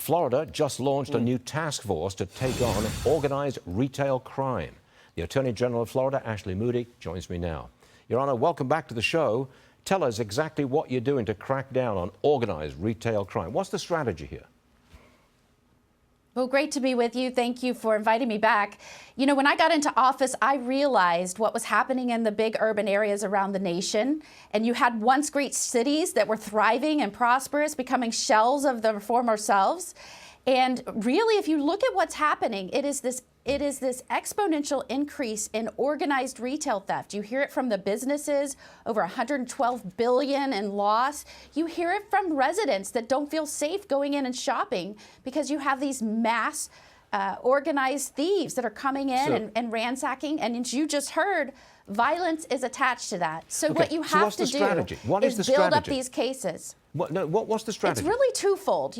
Florida just launched a new task force to take on organized retail crime. The Attorney General of Florida, Ashley Moody, joins me now. Your Honor, welcome back to the show. Tell us exactly what you're doing to crack down on organized retail crime. What's the strategy here? Well, great to be with you. Thank you for inviting me back. You know, when I got into office, I realized what was happening in the big urban areas around the nation. And you had once great cities that were thriving and prosperous, becoming shells of their former selves. And really, if you look at what's happening, it is this exponential increase in organized retail theft. You hear it from the businesses, over $112 billion in loss. You hear it from residents that don't feel safe going in and shopping because you have these mass organized thieves that are coming in and ransacking. And as you just heard, violence is attached to that. So what you have to do is build up these cases. What's the strategy? It's really twofold.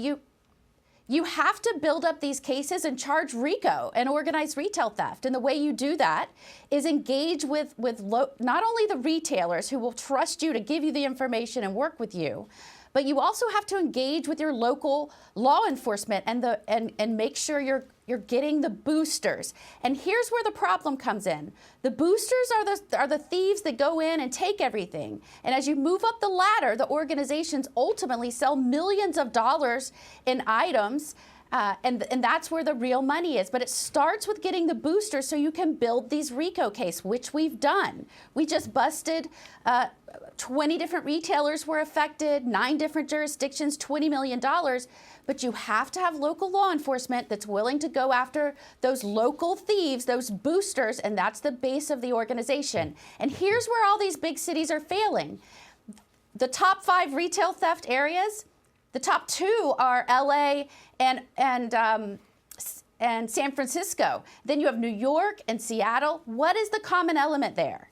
You have to build up these cases and charge RICO and organized retail theft. And the way you do that is engage with not only the retailers who will trust you to give you the information and work with you, but you also have to engage with your local law enforcement and make sure you're getting the boosters. And here's where the problem comes in. The boosters are the thieves that go in and take everything. And as you move up the ladder, the organizations ultimately sell millions of dollars in items. And that's where the real money is. But it starts with getting the boosters so you can build these RICO cases, which we've done. We just busted 20 different retailers were affected, 9 different jurisdictions, $20 million. But you have to have local law enforcement that's willing to go after those local thieves, those boosters, and that's the base of the organization. And here's where all these big cities are failing. The top 5 retail theft areas, the top 2 are LA and San Francisco. Then you have New York and Seattle. What is the common element there?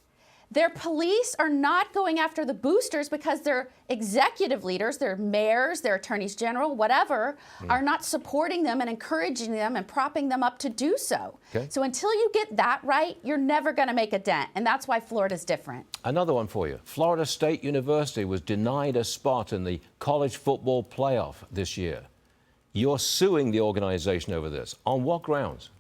Their police are not going after the boosters because their executive leaders, their mayors, their attorneys general, whatever, are not supporting them and encouraging them and propping them up to do so. Okay. So until you get that right, you're never going to make a dent. And that's why Florida's different. Another one for you. Florida State University was denied a spot in the college football playoff this year. You're suing the organization over this. On what grounds?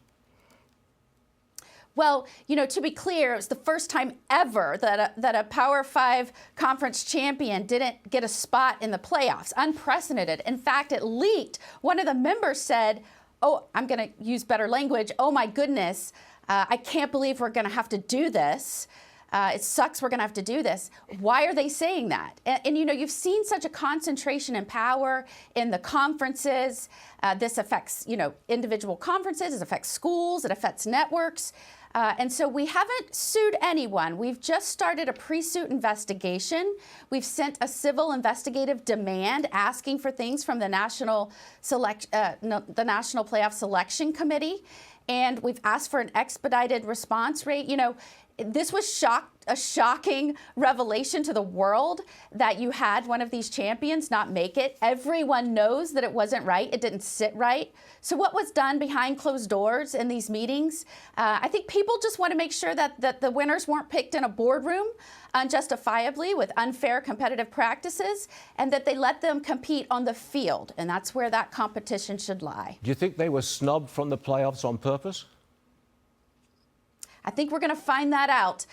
Well, you know, to be clear, it was the first time ever that a Power 5 conference champion didn't get a spot in the playoffs. Unprecedented. In fact, it leaked. One of the members said, oh, I'm going to use better language. Oh, my goodness, I can't believe we're going to have to do this. It sucks we're going to have to do this. Why are they saying that? And, you know, you've seen such a concentration in power in the conferences. This affects, you know, individual conferences. It affects schools. It affects networks. And so we haven't sued anyone. We've just started a pre-suit investigation. We've sent a civil investigative demand asking for things from the National Playoff Selection Committee. And we've asked for an expedited response rate. You know, this was a shocking revelation to the world that you had one of these champions not make it. Everyone knows that it wasn't right. It didn't sit right. So what was done behind closed doors in these meetings? I think people just want to make sure that the winners weren't picked in a boardroom unjustifiably with unfair competitive practices, and that they let them compete on the field. And that's where that competition should lie. Do you think they were snubbed from the playoffs on purpose? I think we're going to find that out.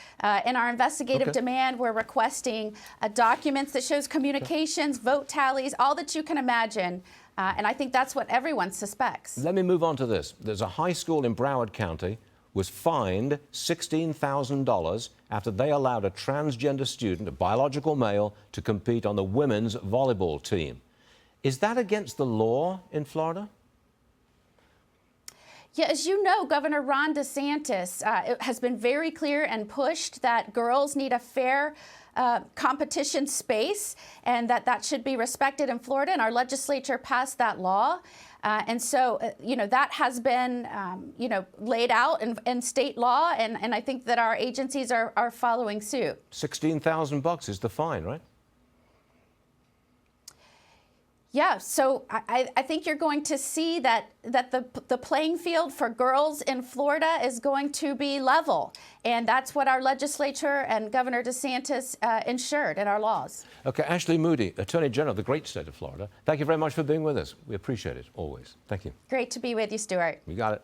In our investigative demand, we're requesting documents that shows communications, vote tallies, all that you can imagine. And I think that's what everyone suspects. Let me move on to this. There's a high school in Broward County was fined $16,000 after they allowed a transgender student, a biological male, to compete on the women's volleyball team. Is that against the law in Florida? Yeah, as you know, Governor Ron DeSantis has been very clear and pushed that girls need a fair competition space and that should be respected in Florida. And our legislature passed that law. And so, you know, that has been, you know, laid out in state law. And I think that our agencies are following suit. $16,000 is the fine, right? Yeah, so I think you're going to see that the playing field for girls in Florida is going to be level. And that's what our legislature and Governor DeSantis ensured in our laws. Okay, Ashley Moody, Attorney General of the great state of Florida, thank you very much for being with us. We appreciate it, always. Thank you. Great to be with you, Stuart. You got it.